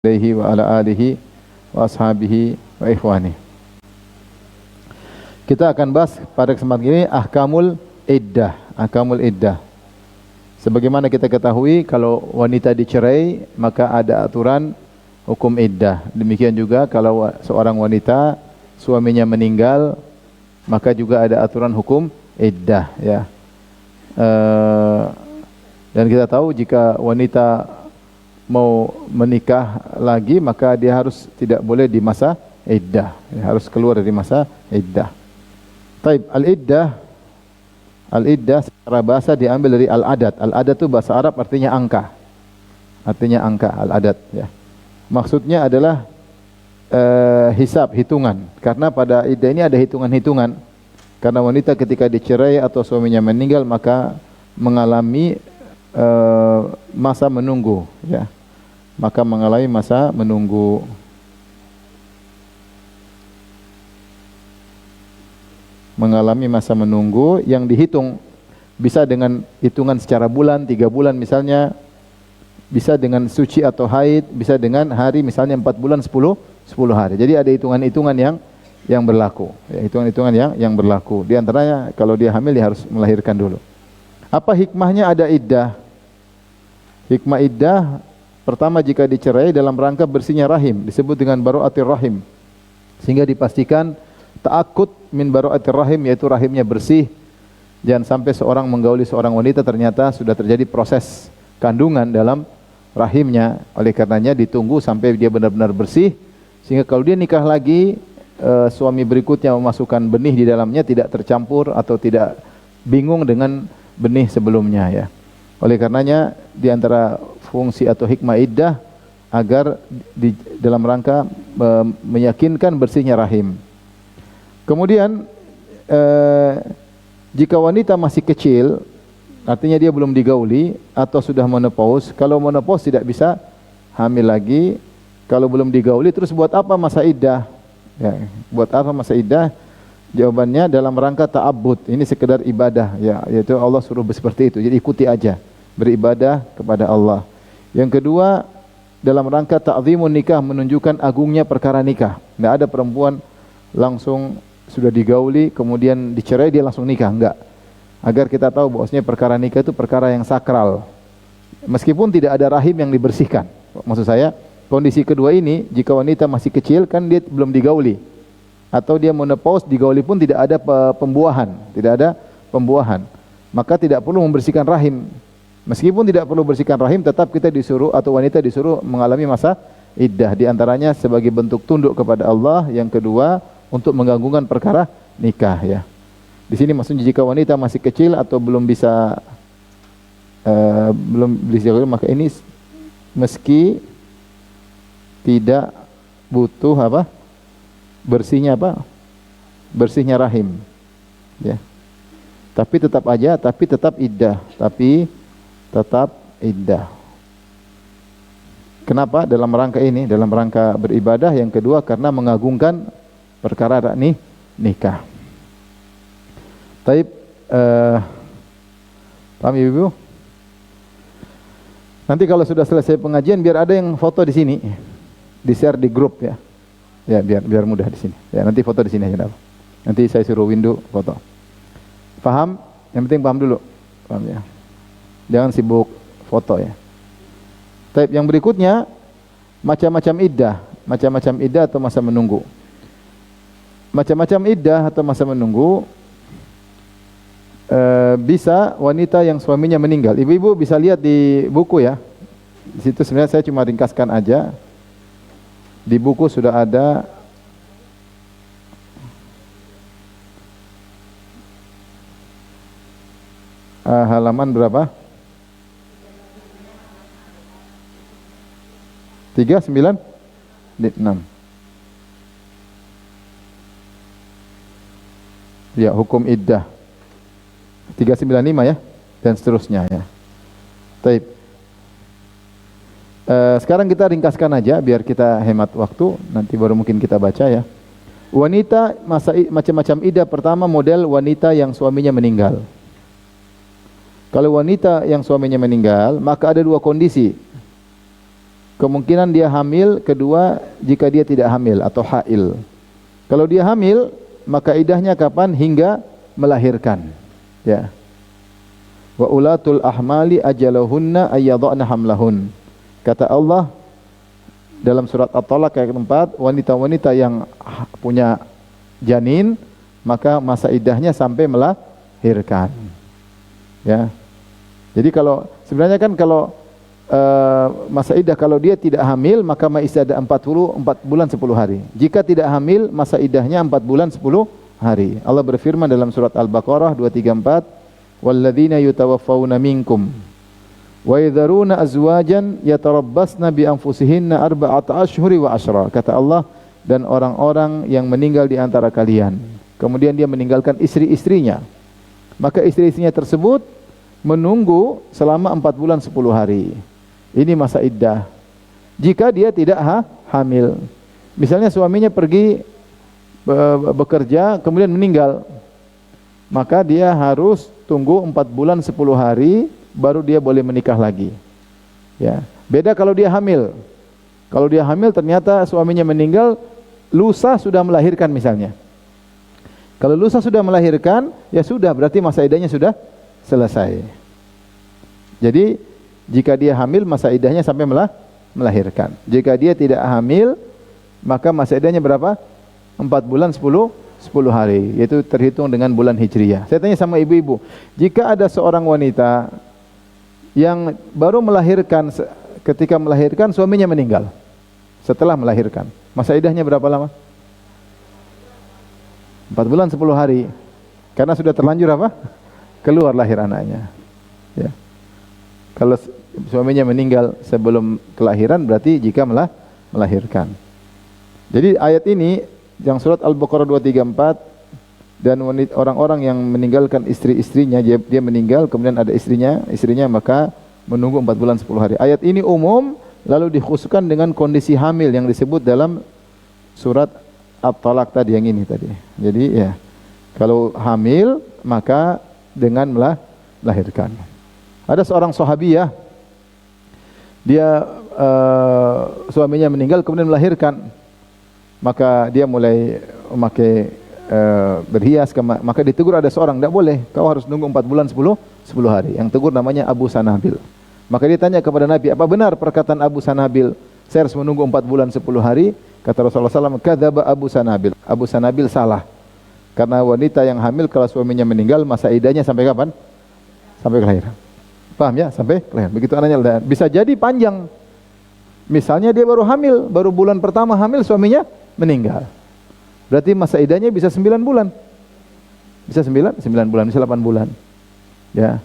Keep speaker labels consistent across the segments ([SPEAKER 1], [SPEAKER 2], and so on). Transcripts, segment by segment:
[SPEAKER 1] alaihi wa ala alihi wa ashabihi wa ikhwani. Kita akan bahas pada kesempatan ini ahkamul iddah. Ahkamul iddah. Sebagaimana kita ketahui, kalau wanita dicerai maka ada aturan hukum iddah. Demikian juga kalau seorang wanita suaminya meninggal maka juga ada aturan hukum iddah, ya. Dan kita tahu jika wanita mau menikah lagi maka dia harus tidak boleh di masa iddah, ya, harus keluar dari masa iddah. Taib, al-iddah secara bahasa diambil dari al-adat. Al-adat itu bahasa Arab artinya angka. Artinya angka, al-adat, ya. Maksudnya adalah hisab, hitungan. Karena pada iddah ini ada hitungan-hitungan. Karena wanita ketika dicerai atau suaminya meninggal maka mengalami masa menunggu, ya. Maka mengalami masa menunggu. Mengalami masa menunggu yang dihitung bisa dengan hitungan secara bulan, 3 bulan misalnya, bisa dengan suci atau haid, bisa dengan hari misalnya 4 bulan 10 hari. Jadi ada hitungan-hitungan yang berlaku, ya, hitungan-hitungan yang berlaku. Di antaranya kalau dia hamil dia harus melahirkan dulu. Apa hikmahnya ada iddah? Hikmah iddah pertama, jika dicerai dalam rangka bersihnya rahim, disebut dengan bara'atir rahim. Sehingga dipastikan ta'akud min bara'atir rahim, yaitu rahimnya bersih. Jangan sampai seorang menggauli seorang wanita ternyata sudah terjadi proses kandungan dalam rahimnya. Oleh karenanya ditunggu sampai dia benar-benar bersih, sehingga kalau dia nikah lagi, suami berikutnya memasukkan benih di dalamnya tidak tercampur atau tidak bingung dengan benih sebelumnya, ya. Oleh karenanya di antara fungsi atau hikmah iddah agar dalam rangka meyakinkan bersihnya rahim. Kemudian jika wanita masih kecil, artinya dia belum digauli atau sudah menopause. Kalau menopause tidak bisa hamil lagi. Kalau belum digauli, terus buat apa masa iddah? Ya, buat apa masa iddah? Jawabannya dalam rangka ta'abbud. Ini sekedar ibadah, ya, yaitu Allah suruh seperti itu. Jadi ikuti aja, beribadah kepada Allah. Yang kedua, dalam rangka ta'zimun nikah, menunjukkan agungnya perkara nikah. Tidak ada perempuan langsung sudah digauli kemudian dicerai dia langsung nikah, enggak. Agar kita tahu bahwasanya perkara nikah itu perkara yang sakral. Meskipun tidak ada rahim yang dibersihkan. Maksud saya, kondisi kedua ini jika wanita masih kecil kan dia belum digauli. Atau dia menopause, digauli pun tidak ada pembuahan, tidak ada pembuahan. Maka tidak perlu membersihkan rahim. Meskipun tidak perlu bersihkan rahim, tetap kita disuruh atau wanita disuruh mengalami masa iddah. Di antaranya sebagai bentuk tunduk kepada Allah. Yang kedua, untuk menggabungkan perkara nikah, ya. Di sini maksudnya jika wanita masih kecil atau belum bisa maka ini meski tidak butuh bersihnya bersihnya rahim, ya. Tapi tetap iddah. Kenapa? Dalam rangka ini, dalam rangka beribadah. Yang kedua karena mengagungkan perkara nikah. Taib, paham ibu? Nanti kalau sudah selesai pengajian biar ada yang foto di sini, di-share di grup, ya. Ya, biar mudah di sini. Ya, nanti foto di sini aja. Nanti saya suruh Windu foto. Paham? Yang penting paham dulu. Paham, ya. Jangan sibuk foto, ya. Taib, yang berikutnya macam-macam iddah atau masa menunggu. Macam-macam iddah atau masa menunggu bisa wanita yang suaminya meninggal. Ibu-ibu bisa lihat di buku, ya. Di situ sebenarnya saya cuma ringkaskan aja. Di buku sudah ada halaman berapa? 39 6. Ya, hukum iddah 395, ya, dan seterusnya, ya. Taib. Sekarang kita ringkaskan aja biar kita hemat waktu, nanti baru mungkin kita baca, ya. Wanita macam-macam iddah. Pertama, model wanita yang suaminya meninggal. Kalau wanita yang suaminya meninggal, maka ada dua kondisi. kemungkinan dia hamil, kedua jika dia tidak hamil atau hail. Kalau dia hamil, maka iddahnya kapan? Hingga melahirkan. Ya. Wa ulatul ahmali ajalahunna ayyadhna hamlahun. Kata Allah dalam surat At-Talaq ayat 4, wanita-wanita yang punya janin maka masa iddahnya sampai melahirkan. Ya. Jadi kalau sebenarnya kan kalau masa iddah kalau dia tidak hamil maka masa iddah 4 bulan 10 hari. Jika tidak hamil masa iddahnya 4 bulan 10 hari. Allah berfirman dalam surat Al-Baqarah 234, "Walladzina yutawaffawna minkum wa yadharuna azwajan yatarabbasna bi anfusihinna arba'ata ashhuri wa ashra." Kata Allah, dan orang-orang yang meninggal di antara kalian, kemudian dia meninggalkan istri-istrinya, maka istri-istrinya tersebut menunggu selama 4 bulan 10 hari. Ini masa iddah. Jika dia tidak hamil. Misalnya suaminya pergi bekerja kemudian meninggal, maka dia harus tunggu 4 bulan 10 hari baru dia boleh menikah lagi. Ya. Beda kalau dia hamil. Kalau dia hamil ternyata suaminya meninggal, lusa sudah melahirkan misalnya. Kalau lusa sudah melahirkan, ya sudah, berarti masa iddahnya sudah selesai. Jadi jika dia hamil masa iddahnya sampai melahirkan. Jika dia tidak hamil maka masa iddahnya berapa? 4 bulan 10 hari, yaitu terhitung dengan bulan Hijriyah. Saya tanya sama ibu-ibu, jika ada seorang wanita yang baru melahirkan, ketika melahirkan suaminya meninggal, setelah melahirkan, masa iddahnya berapa lama? 4 bulan 10 hari. Karena sudah terlanjur apa? Keluar lahir anaknya. Ya. Kalau suaminya meninggal sebelum kelahiran berarti jika melahirkan. Jadi ayat ini yang surat Al-Baqarah 234, dan orang-orang yang meninggalkan istri-istrinya, dia meninggal kemudian ada istrinya maka menunggu 4 bulan 10 hari. Ayat ini umum, lalu dikhususkan dengan kondisi hamil yang disebut dalam surat At-Talaq tadi, yang ini tadi. Jadi ya, kalau hamil maka dengan melahirkan. Ada seorang sahabiyah, dia suaminya meninggal kemudian melahirkan, maka dia mulai memakai berhias, maka ditegur ada seorang, tidak boleh, kau harus nunggu 4 bulan 10 hari. Yang tegur namanya Abu Sanabil. Maka dia tanya kepada Nabi, apa benar perkataan Abu Sanabil, saya harus menunggu 4 bulan 10 hari? Kata Rasulullah SAW, kadzaba Abu Sanabil. Abu Sanabil salah. Karena wanita yang hamil kalau suaminya meninggal masa iddahnya sampai kapan? Sampai kelahiran. Paham ya? Sampai kelahiran. Begitu anaknya bisa jadi panjang. Misalnya dia baru hamil, baru bulan pertama hamil suaminya meninggal. Berarti masa iddahnya bisa 9 bulan. Bisa 9 bulan, bisa 8 bulan. Ya.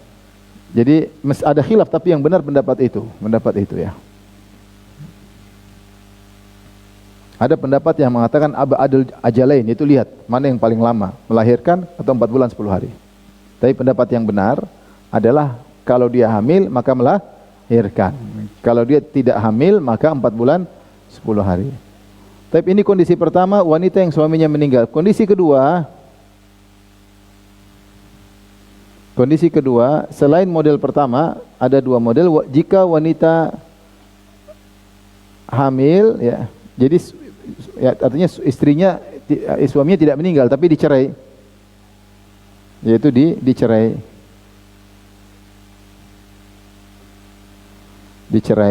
[SPEAKER 1] Jadi ada khilaf, tapi yang benar pendapat itu ya. Ada pendapat yang mengatakan abadul ajalain, itu lihat mana yang paling lama, melahirkan atau 4 bulan 10 hari. Tapi pendapat yang benar adalah kalau dia hamil maka melahirkan. Kalau dia tidak hamil maka 4 bulan 10 hari. Tapi ini kondisi pertama, wanita yang suaminya meninggal. Kondisi kedua, selain model pertama, ada 2 model. Jika wanita hamil, ya, jadi ya, artinya suaminya tidak meninggal tapi dicerai, yaitu dicerai.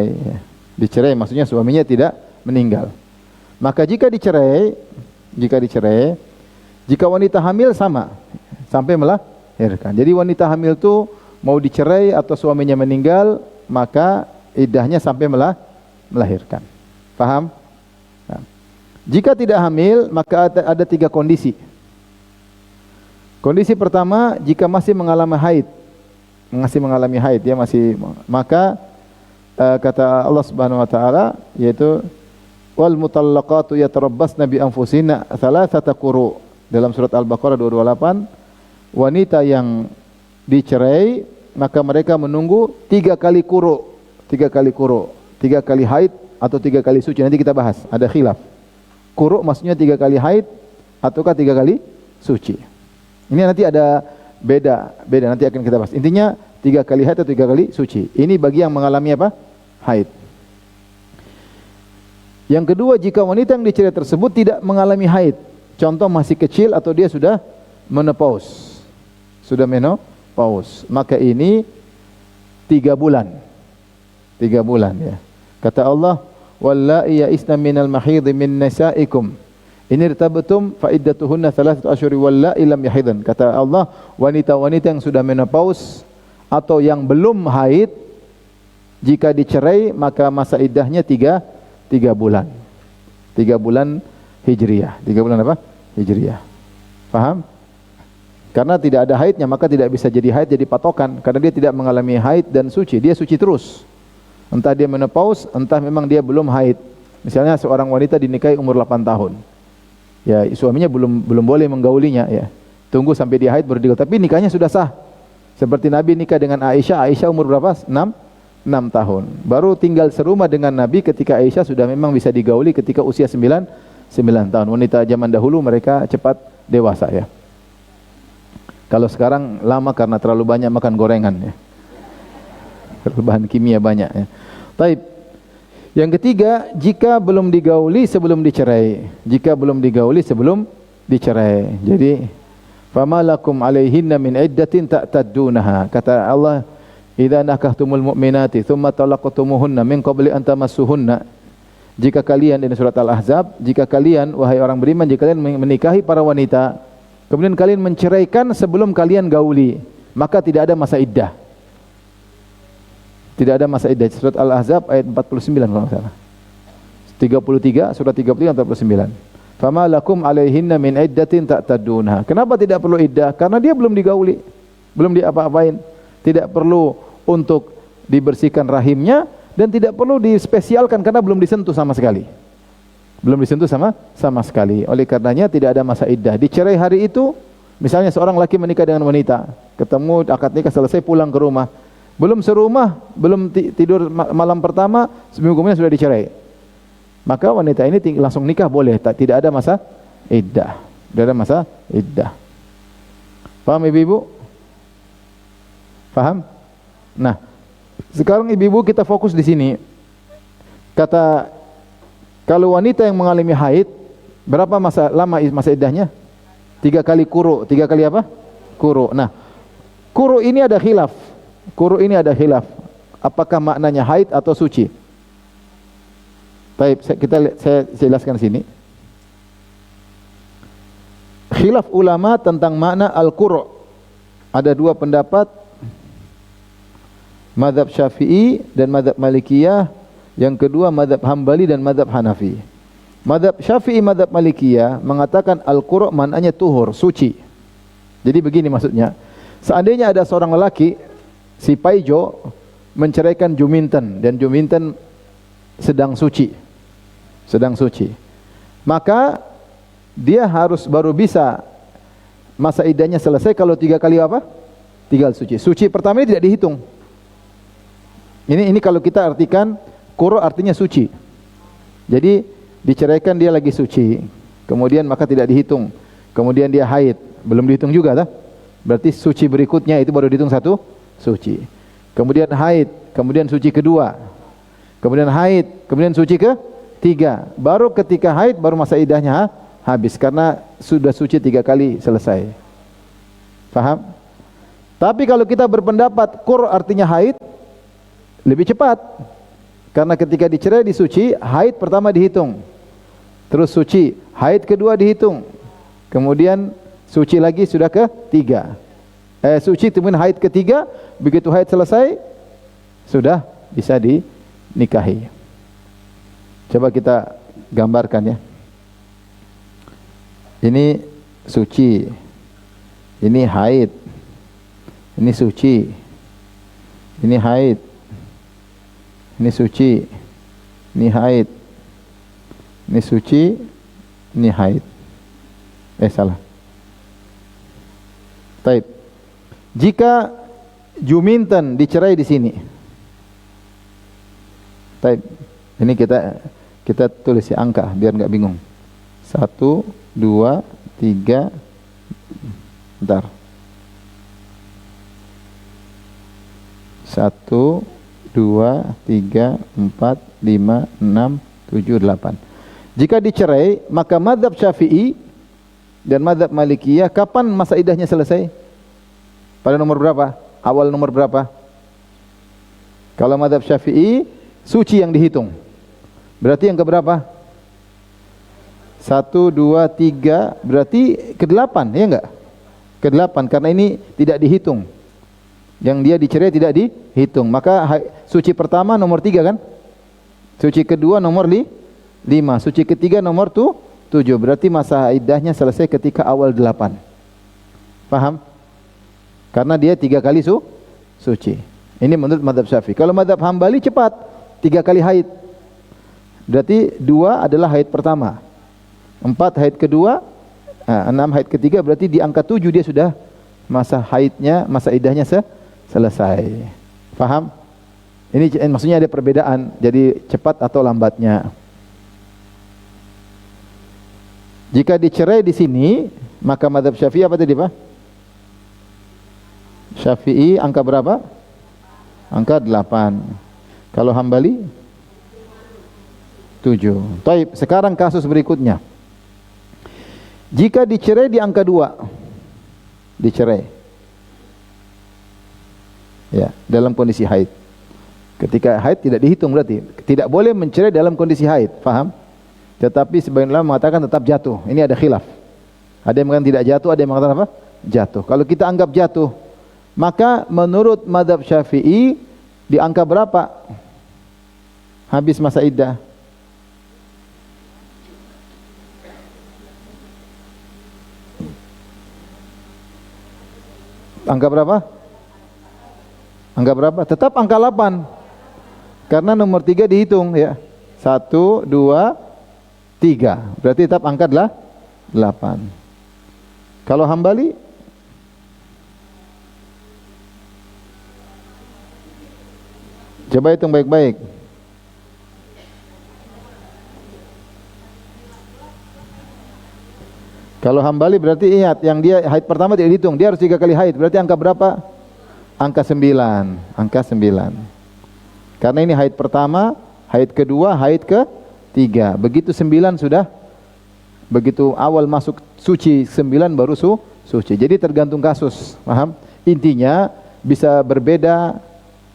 [SPEAKER 1] Ya. Dicerai maksudnya suaminya tidak meninggal. Maka jika dicerai, jika wanita hamil sama sampai melahirkan. Jadi wanita hamil itu mau dicerai atau suaminya meninggal, maka iddahnya sampai melahirkan. Paham? Nah. Jika tidak hamil, maka ada 3 kondisi. Kondisi pertama, jika masih mengalami haid, dia maka kata Allah Subhanahu wa taala, yaitu wal mutallaqatu yatarabbasna bi anfusihinna thalathata quru. Dalam surat Al-Baqarah 228, wanita yang dicerai maka mereka menunggu 3 kali quru, 3 kali haid atau 3 kali suci. Nanti kita bahas, ada khilaf. Quru maksudnya 3 kali haid ataukah 3 kali suci. Ini nanti ada beda nanti akan kita bahas. Intinya 3 kali haid atau 3 kali suci. Ini bagi yang mengalami apa? Haid. Yang kedua, jika wanita yang dicerai tersebut tidak mengalami haid, contoh masih kecil atau dia sudah menopause, maka ini 3 bulan. 3 bulan ya. Kata Allah, "Wallahi ya'isna minal mahidhi min nisaikum in irtabtum fa iddatuhunna 3 ashhur wallahi lam yahidn." Kata Allah, wanita-wanita yang sudah menopause atau yang belum haid, jika dicerai maka masa iddahnya 3 bulan. 3 bulan Hijriyah. 3 bulan apa? Hijriyah. Paham? Karena tidak ada haidnya maka tidak bisa jadi haid, jadi patokan, karena dia tidak mengalami haid dan suci, dia suci terus. Entah dia menopause, entah memang dia belum haid. Misalnya seorang wanita dinikahi umur 8 tahun. Ya, suaminya belum boleh menggaulinya ya. Tunggu sampai dia haid baru digauli, tapi nikahnya sudah sah. Seperti Nabi nikah dengan Aisyah umur berapa? 6 tahun. Baru tinggal serumah dengan Nabi ketika Aisyah sudah memang bisa digauli ketika usia 9 tahun. Wanita zaman dahulu mereka cepat dewasa ya. Kalau sekarang lama karena terlalu banyak makan gorengan ya. Bahan kimia banyak ya. Taib. Yang ketiga, jika belum digauli sebelum dicerai. Jika belum digauli sebelum dicerai. Jadi, famalakum alaihinna min iddatin ta'taddunaha. Kata Allah, idza nakahtumul mu'minati thumma talaqtumuhunna min qabli an tamassuhunna. Jika kalian, ini surat Al-Ahzab, jika kalian wahai orang beriman, jika kalian menikahi para wanita, kemudian kalian menceraikan sebelum kalian gauli, maka tidak ada masa iddah. Tidak ada masa iddah. Surat Al-Ahzab ayat 49 kalau enggak salah. 33, surat 33 49. Fama lakum alaihinna min iddatin ta'tadunha. Kenapa tidak perlu iddah? Karena dia belum digauli, belum diapa-apain. Tidak perlu untuk dibersihkan rahimnya dan tidak perlu dispesialkan karena belum disentuh sama sekali. Belum disentuh sama sekali. Oleh karenanya tidak ada masa iddah. Dicerai hari itu, misalnya seorang laki menikah dengan wanita, ketemu akad nikah selesai pulang ke rumah. Belum serumah, belum tidur malam pertama, seminggu kemudian sudah dicerai. Maka wanita ini langsung nikah boleh, tidak ada masa iddah. Tidak ada masa iddah. Paham ibu-ibu? Paham? Nah, sekarang ibu-ibu kita fokus di sini. Kata, kalau wanita yang mengalami haid, berapa lama masa iddahnya? 3 kali quru. 3 kali apa? Quru. Nah, quru ini ada khilaf. Apakah maknanya haid atau suci? Baik, saya jelaskan sini. Khilaf ulama tentang makna al-quru'. Ada 2 pendapat, mazhab Syafi'i dan mazhab Malikiyah. Yang kedua mazhab Hambali dan mazhab Hanafi. Mazhab Syafi'i, mazhab Malikiyah mengatakan al-quru' maknanya tuhur, suci. Jadi begini maksudnya. Seandainya ada seorang lelaki, si Paijo, menceraikan Juminten dan Juminten sedang suci, maka dia harus baru bisa masa iddahnya selesai kalau 3 kali apa? 3 kali suci. Suci pertama ini tidak dihitung. Ini kalau kita artikan quru artinya suci. Jadi diceraikan dia lagi suci, kemudian maka tidak dihitung. Kemudian dia haid, belum dihitung juga dah. Berarti suci berikutnya itu baru dihitung 1 suci. Kemudian haid, kemudian suci kedua. Kemudian haid, kemudian suci ketiga. Baru ketika haid baru masa iddahnya habis karena sudah suci 3 kali selesai. Paham? Tapi kalau kita berpendapat qur artinya haid, lebih cepat. Karena ketika dicerai disuci, haid pertama dihitung. Terus suci, haid kedua dihitung. Kemudian suci lagi sudah ketiga. Suci kemudian haid ketiga, begitu haid selesai sudah bisa dinikahi. Coba kita gambarkan ya. Ini suci, ini haid, ini suci, ini haid, ini suci, ini haid, ini suci, ini haid. Salah. Taib. Jika Juminten dicerai di sini, taib. Ini kita tulis ya angka biar nggak bingung. 1, 2, 3, bentar. 1, 2, 3, 4, 5, 6, 7, 8. Jika dicerai, maka mazhab Syafi'i dan mazhab Malikiyah kapan masa iddahnya selesai? Pada nomor berapa? Awal nomor berapa? Kalau mazhab Syafi'i, suci yang dihitung. Berarti yang keberapa? 1, 2, 3, berarti ke-8, ya enggak? Ke-8, karena ini tidak dihitung. Yang dia dicerai tidak dihitung. Maka suci pertama nomor 3 kan? Suci kedua nomor 5. Suci ketiga nomor 7. Berarti masa iddahnya selesai ketika awal 8. Paham? Karena dia 3 kali suci. Ini menurut mazhab Syafi'i. Kalau mazhab Hambali cepat, 3 kali haid. Berarti 2 adalah haid pertama, 4 haid kedua, 6 haid ketiga, berarti di angka 7 dia sudah masa haidnya, masa iddahnya selesai. Paham? Ini maksudnya ada perbedaan, jadi cepat atau lambatnya. Jika dicerai di sini, maka mazhab Syafi'i apa tadi, Pak? Syafi'i angka berapa? Angka 8. Kalau Hambali 7. Baik, sekarang kasus berikutnya. Jika dicerai di angka 2. Dicerai. Ya, dalam kondisi haid. Ketika haid tidak dihitung berarti. Tidak boleh mencerai dalam kondisi haid, paham? Tetapi sebagian ulama mengatakan tetap jatuh. Ini ada khilaf. Ada yang mengatakan tidak jatuh, ada yang mengatakan apa? Jatuh. Kalau kita anggap jatuh, maka menurut mazhab Syafi'i di angka berapa habis masa iddah? Angka berapa? Angka berapa? Tetap angka 8. Karena nomor 3 dihitung ya. 1, 2, 3. Berarti tetap angka 8. Kalau Hambali? Coba hitung baik-baik. Kalau Hambali berarti ingat, yang dia haid pertama tidak dihitung, dia harus 3 kali haid. Berarti angka berapa? Angka 9. Angka 9. Karena ini haid pertama, haid kedua, haid ketiga. Begitu 9 sudah, begitu awal masuk suci, 9 baru suci. Jadi tergantung kasus, paham? Intinya bisa berbeda,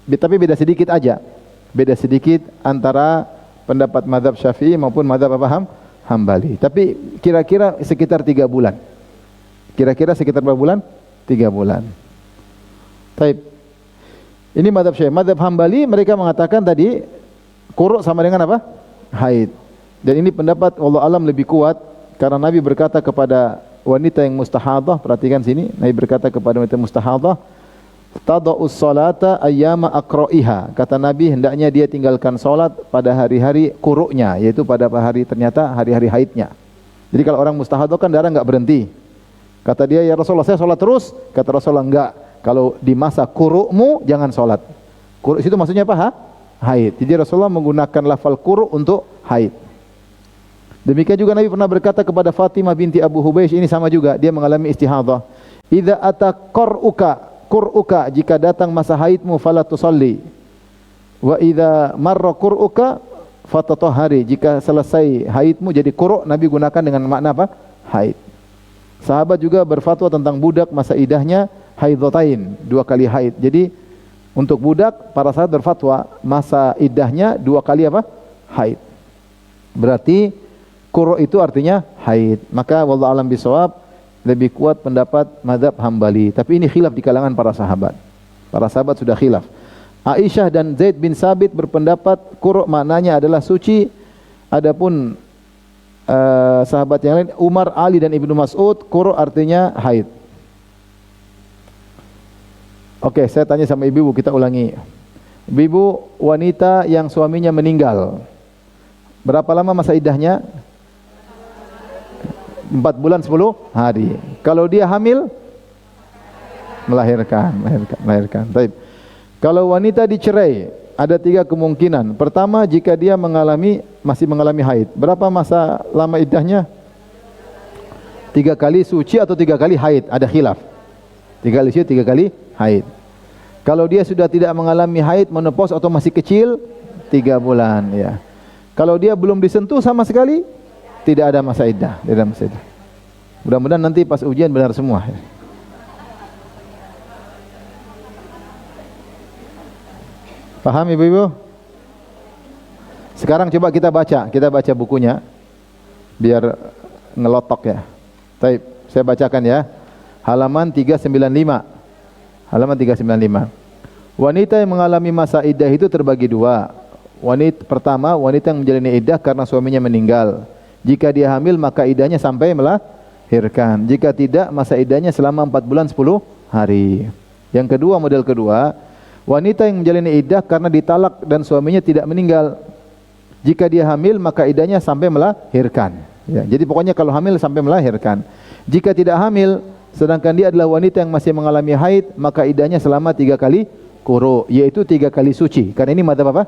[SPEAKER 1] tapi beda sedikit aja. Beda sedikit antara pendapat mazhab Syafi'i maupun mazhab apa? Hambali. Tapi kira-kira sekitar 3 bulan. Kira-kira sekitar berapa bulan? 3 bulan. Taib. Ini mazhab Syafi'i. Mazhab Hambali mereka mengatakan tadi quru' sama dengan apa? Haid. Dan ini pendapat wallahu alam lebih kuat karena Nabi berkata kepada wanita yang mustahadah, perhatikan sini, Nabi berkata kepada wanita mustahadah, tada'us salata ayyama aqra'iha. Kata Nabi hendaknya dia tinggalkan salat pada hari-hari quruknya, yaitu pada hari ternyata hari-hari haidnya. Jadi kalau orang mustahadah kan darah enggak berhenti. Kata dia, ya Rasulullah saya salat terus. Kata Rasulullah enggak. Kalau di masa qurukmu jangan salat. Quruk itu maksudnya apa? Haid. Jadi Rasulullah menggunakan lafal quruk untuk haid. Demikian juga Nabi pernah berkata kepada Fatimah binti Abu Hubaysh, ini sama juga, dia mengalami istihadah. Idza ata qur'uka, jika datang masa haidmu fala tusalli. Wa idza marra qur'uka fatatahhari, jika selesai haidmu jadi qur', Nabi gunakan dengan makna apa? Haid. Sahabat juga berfatwa tentang budak masa idahnya haidhatain, 2 kali haid. Jadi untuk budak para sahabat berfatwa masa idahnya 2 kali apa? Haid. Berarti qur' itu artinya haid. Maka wallahu alam bisawab, lebih kuat pendapat mazhab Hambali. Tapi ini khilaf di kalangan para sahabat. Para sahabat sudah khilaf. Aisyah dan Zaid bin Sabit berpendapat qur' maknanya adalah suci. Adapun sahabat yang lain, Umar, Ali dan Ibnu Mas'ud, qur' artinya haid. Oke, saya tanya sama ibu, kita ulangi. Ibu, wanita yang suaminya meninggal, berapa lama masa iddahnya? 4 bulan 10 hari. Kalau dia hamil, melahirkan. Baik. Kalau wanita dicerai, ada 3 kemungkinan. Pertama, jika dia masih mengalami haid. Berapa masa lama iddahnya? 3 kali suci atau 3 kali haid? Ada khilaf. 3 kali suci, 3 kali haid. Kalau dia sudah tidak mengalami haid, menopause atau masih kecil, 3 bulan ya. Kalau dia belum disentuh sama sekali, tidak ada masa iddah. Tidak ada masa iddah. Mudah-mudahan nanti pas ujian benar semua. Paham ibu-ibu? Sekarang coba kita baca bukunya biar ngelotok ya. Baik, saya bacakan ya. Halaman 395. Halaman 395. Wanita yang mengalami masa iddah itu terbagi dua. Pertama, wanita yang menjalani iddah karena suaminya meninggal. Jika dia hamil maka iddahnya sampai melahirkan. Jika tidak, masa iddahnya selama 4 bulan 10 hari. Yang kedua, model kedua, wanita yang menjalani iddah karena ditalak dan suaminya tidak meninggal. Jika dia hamil maka iddahnya sampai melahirkan. Ya, jadi pokoknya kalau hamil sampai melahirkan. Jika tidak hamil, sedangkan dia adalah wanita yang masih mengalami haid, maka iddahnya selama 3 kali quru, yaitu 3 kali suci. Karena ini mazhab apa?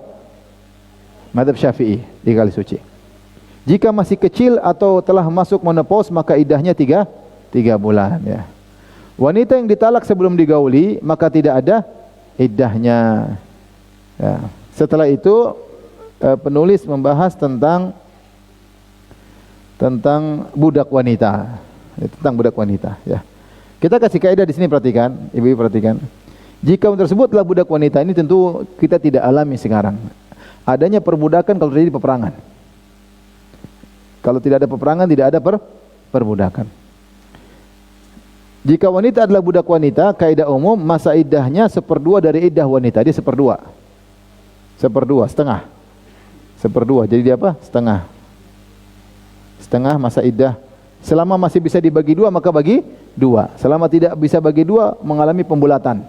[SPEAKER 1] Mazhab Syafi'i, 3 kali suci. Jika masih kecil atau telah masuk menopause, maka iddahnya 3 bulan. Ya. Wanita yang ditalak sebelum digauli, maka tidak ada iddahnya. Ya. Setelah itu penulis membahas tentang budak wanita. Tentang budak wanita. Ya. Kita kasih kaidah di sini, perhatikan, ibu-ibu perhatikan. Jika tersebut adalah budak wanita, ini tentu kita tidak alami sekarang. Adanya perbudakan kalau terjadi peperangan. Kalau tidak ada peperangan, tidak ada perbudakan. Jika wanita adalah budak wanita, kaidah umum masa iddahnya 1/2 dari iddah wanita. Dia 1/2. 1/2, setengah. 1/2. Jadi dia apa? Setengah. Setengah masa iddah. Selama masih bisa dibagi 2 maka bagi 2. Selama tidak bisa bagi 2 mengalami pembulatan.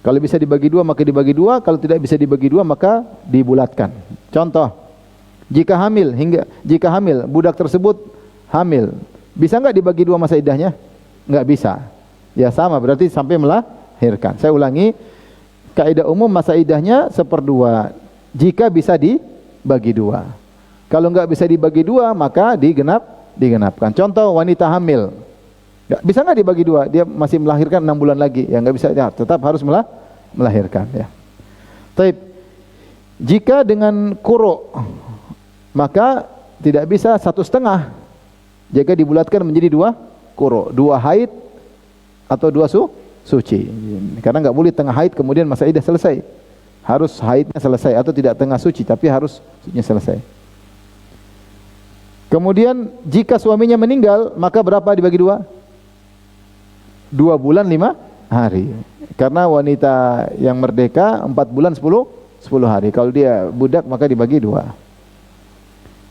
[SPEAKER 1] Kalau bisa dibagi 2 maka dibagi 2, kalau tidak bisa dibagi 2 maka dibulatkan. Contoh, jika hamil budak tersebut hamil, bisa enggak dibagi 2 masa iddahnya? Enggak bisa. Ya sama, berarti sampai melahirkan. Saya ulangi, kaidah umum masa iddahnya 1/2 jika bisa dibagi 2. Kalau enggak bisa dibagi 2 maka digenapkan. Contoh, wanita hamil. Bisa enggak dibagi 2? Dia masih melahirkan 6 bulan lagi. Ya enggak bisa, ya, tetap harus melahirkan ya. Taib. Jika dengan quru maka tidak bisa 1/2. Jika dibulatkan menjadi 2 quru, 2 haid atau 2 suci. Karena enggak boleh tengah haid kemudian masa iddah selesai. Harus haidnya selesai, atau tidak tengah suci tapi harus sucinya selesai. Kemudian jika suaminya meninggal maka berapa dibagi 2? 2 bulan 5 hari. Karena wanita yang merdeka 4 bulan 10 hari. Kalau dia budak maka dibagi 2.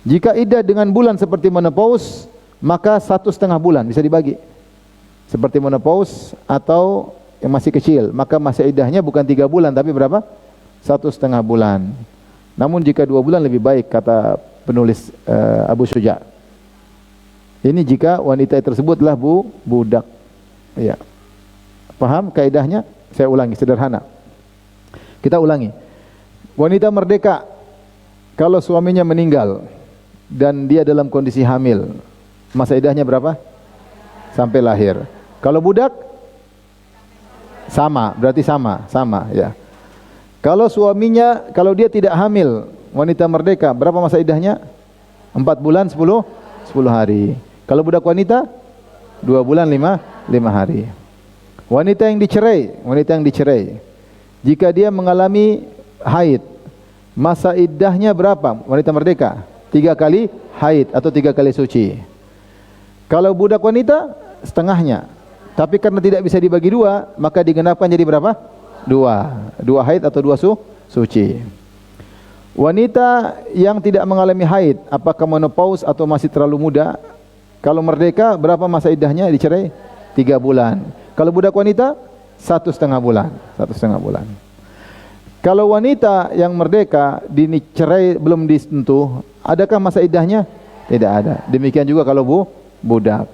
[SPEAKER 1] Jika iddah dengan bulan seperti menopause, maka 1/2 bulan bisa dibagi. Seperti menopause atau yang masih kecil, maka masa iddahnya bukan 3 bulan tapi berapa? 1/2 bulan. Namun jika 2 bulan lebih baik, kata penulis Abu Syuja. Ini jika wanita tersebutlah budak. Ya. Paham kaidahnya? Saya ulangi sederhana. Kita ulangi. Wanita merdeka kalau suaminya meninggal dan dia dalam kondisi hamil, masa iddahnya berapa? Sampai lahir. Kalau budak sama, berarti sama ya. Kalau dia tidak hamil, wanita merdeka, berapa masa iddahnya? 4 bulan 10 hari. Kalau budak wanita 2 bulan 5 hari. Wanita yang dicerai, jika dia mengalami haid, masa iddahnya berapa? Wanita merdeka 3 kali haid atau 3 kali suci. Kalau budak wanita setengahnya. Tapi karena tidak bisa dibagi 2, maka digenapkan jadi berapa? 2 haid atau 2 suci. Wanita yang tidak mengalami haid, apakah menopause atau masih terlalu muda? Kalau merdeka berapa masa iddahnya dicerai? 3 bulan. Kalau budak wanita 1/2 bulan. 1/2 bulan. Kalau wanita yang merdeka dicerai belum disentuh, adakah masa iddahnya? Tidak ada. Demikian juga kalau budak.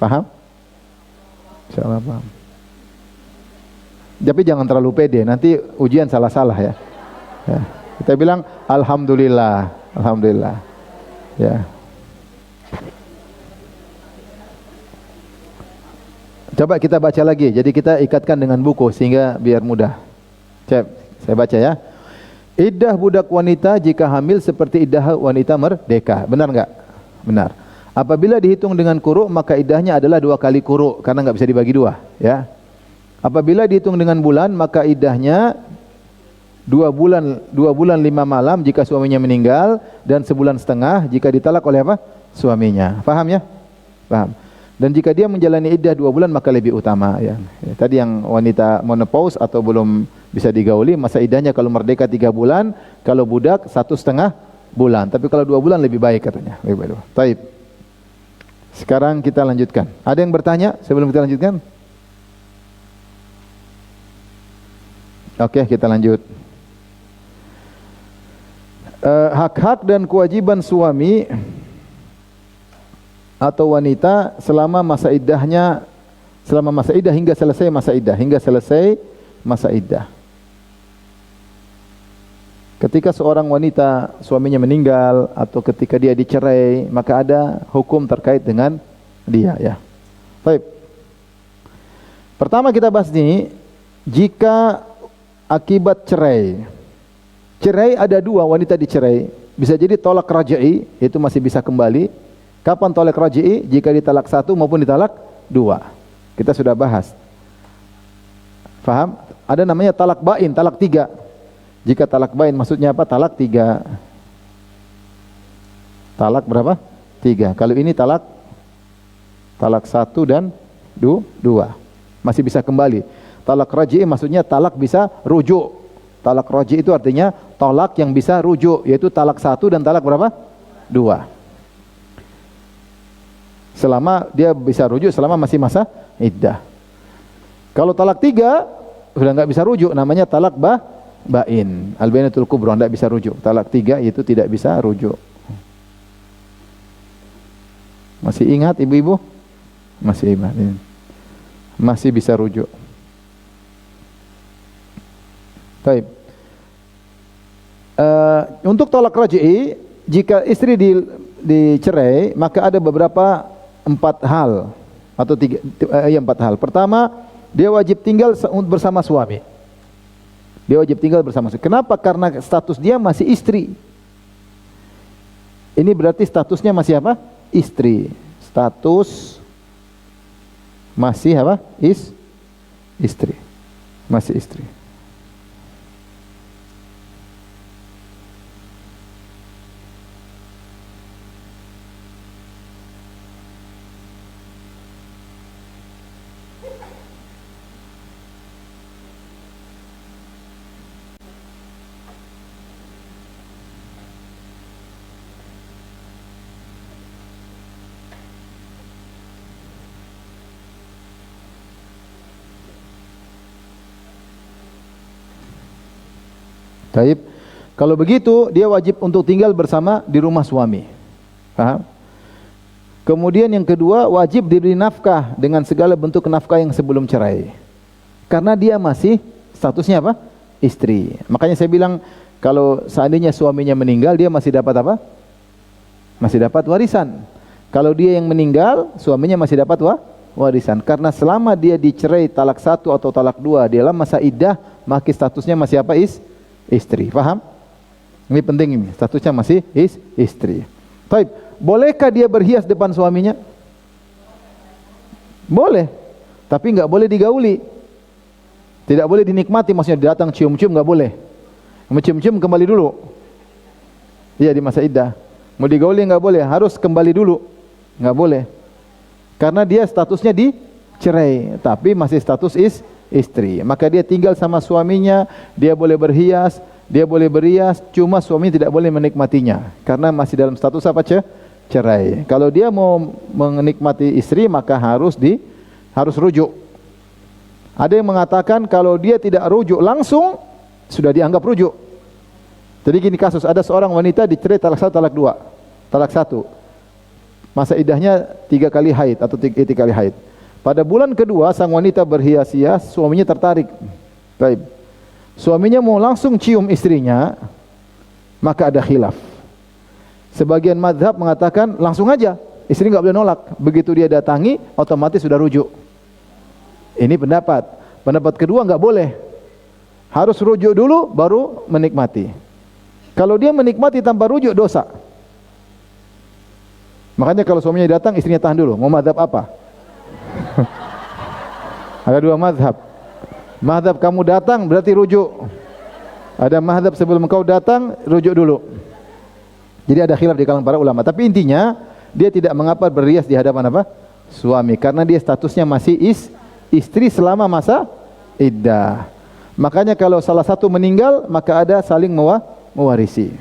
[SPEAKER 1] Paham? Insyaallah paham. Tapi jangan terlalu pede, nanti ujian salah-salah ya. Ya. Kita bilang alhamdulillah, alhamdulillah. Ya. Coba kita baca lagi. Jadi kita ikatkan dengan buku sehingga biar mudah. Saya baca ya. Iddah budak wanita jika hamil seperti iddah wanita merdeka. Benar enggak? Benar. Apabila dihitung dengan quru' maka iddahnya adalah 2 kali quru' karena enggak bisa dibagi 2, ya. Apabila dihitung dengan bulan maka iddahnya 2 bulan 5 malam jika suaminya meninggal dan 1,5 bulan jika ditalak oleh apa? Suaminya. Paham ya? Paham. Dan jika dia menjalani iddah 2 bulan maka lebih utama ya. Tadi yang wanita menopause atau belum bisa digauli masa iddahnya kalau merdeka 3 bulan, kalau budak 1,5 bulan. Tapi kalau 2 bulan lebih baik katanya. Lebih baik. Baik. Sekarang kita lanjutkan. Ada yang bertanya sebelum kita lanjutkan? Oke, kita lanjut. Hak-hak dan kewajiban suami atau wanita selama masa iddahnya, selama masa iddah hingga selesai masa iddah. Ketika seorang wanita suaminya meninggal atau ketika dia dicerai, maka ada hukum terkait dengan dia ya. Baik. Pertama kita bahas ini, jika akibat cerai. Cerai ada 2, wanita dicerai. Bisa jadi tolak raj'i, itu masih bisa kembali. Kapan tolak raj'i? Jika ditalak 1 maupun ditalak 2. Kita sudah bahas. Faham? Ada namanya talak bain, talak 3. Jika talak bain maksudnya apa? Talak 3. Talak berapa? 3. Kalau ini talak 1 dan 2. Masih bisa kembali. Talak raj'i maksudnya talak bisa rujuk. Talak raj'i itu artinya talak yang bisa rujuk, yaitu talak 1 dan talak berapa? 2. Selama dia bisa rujuk selama masih masa iddah. Kalau talak 3 sudah enggak bisa rujuk, namanya talak bain. Al-bainatul kubra, enggak bisa rujuk. Talak 3 itu tidak bisa rujuk. Masih ingat ibu-ibu? Masih ingat. Masih bisa rujuk. Baik. Untuk tolak raj'i, jika istri dicerai, maka ada beberapa 4 hal atau 4 hal. Pertama, dia wajib tinggal bersama suami. Dia wajib tinggal bersama suami. Kenapa? Karena status dia masih istri. Ini berarti statusnya masih apa? Istri. Status masih apa? Istri. Masih istri. Taib. Kalau begitu dia wajib untuk tinggal bersama di rumah suami. Paham? Kemudian yang kedua, wajib diberi nafkah dengan segala bentuk nafkah yang sebelum cerai. Karena dia masih statusnya apa? Istri. Makanya saya bilang kalau seandainya suaminya meninggal, dia masih dapat apa? Masih dapat warisan. Kalau dia yang meninggal, suaminya masih dapat warisan. Karena selama dia dicerai talak 1 atau talak 2 dalam masa iddah, maka statusnya masih apa? Istri. Paham? Ini penting ini. Statusnya masih istri. Baik. Bolehkah dia berhias depan suaminya? Boleh. Tapi enggak boleh digauli. Tidak boleh dinikmati, maksudnya datang cium-cium enggak boleh. Mencium-cium kembali dulu. Iya, di masa iddah. Mau digauli enggak boleh, harus kembali dulu. Enggak boleh. Karena dia statusnya dicerai, tapi masih status istri. Maka dia tinggal sama suaminya, dia boleh berhias, dia boleh berias, cuma suami tidak boleh menikmatinya karena masih dalam status apa? Cerai. Kalau dia mau menikmati istri maka harus rujuk. Ada yang mengatakan kalau dia tidak rujuk langsung sudah dianggap rujuk. Jadi gini kasus, ada seorang wanita dicerai talak 1, talak 2. Talak 1. Masa iddahnya 3 kali haid atau 3 kali haid. Pada bulan kedua sang wanita berhias-hias, suaminya tertarik. Baik. Suaminya mau langsung cium istrinya, maka ada khilaf. Sebagian mazhab mengatakan langsung aja, istri enggak boleh nolak. Begitu dia datangi, otomatis sudah rujuk. Ini pendapat. Pendapat kedua enggak boleh. Harus rujuk dulu baru menikmati. Kalau dia menikmati tanpa rujuk, dosa. Makanya kalau suaminya datang, istrinya tahan dulu. Mau mazhab apa? Ada dua mazhab. Mazhab kamu datang berarti rujuk. Ada mazhab sebelum engkau datang, rujuk dulu. Jadi ada khilaf di kalangan para ulama. Tapi intinya, dia tidak mengapa berrias di hadapan apa? Suami. Karena dia statusnya masih istri selama masa iddah. Makanya kalau salah satu meninggal, maka ada saling mewarisi.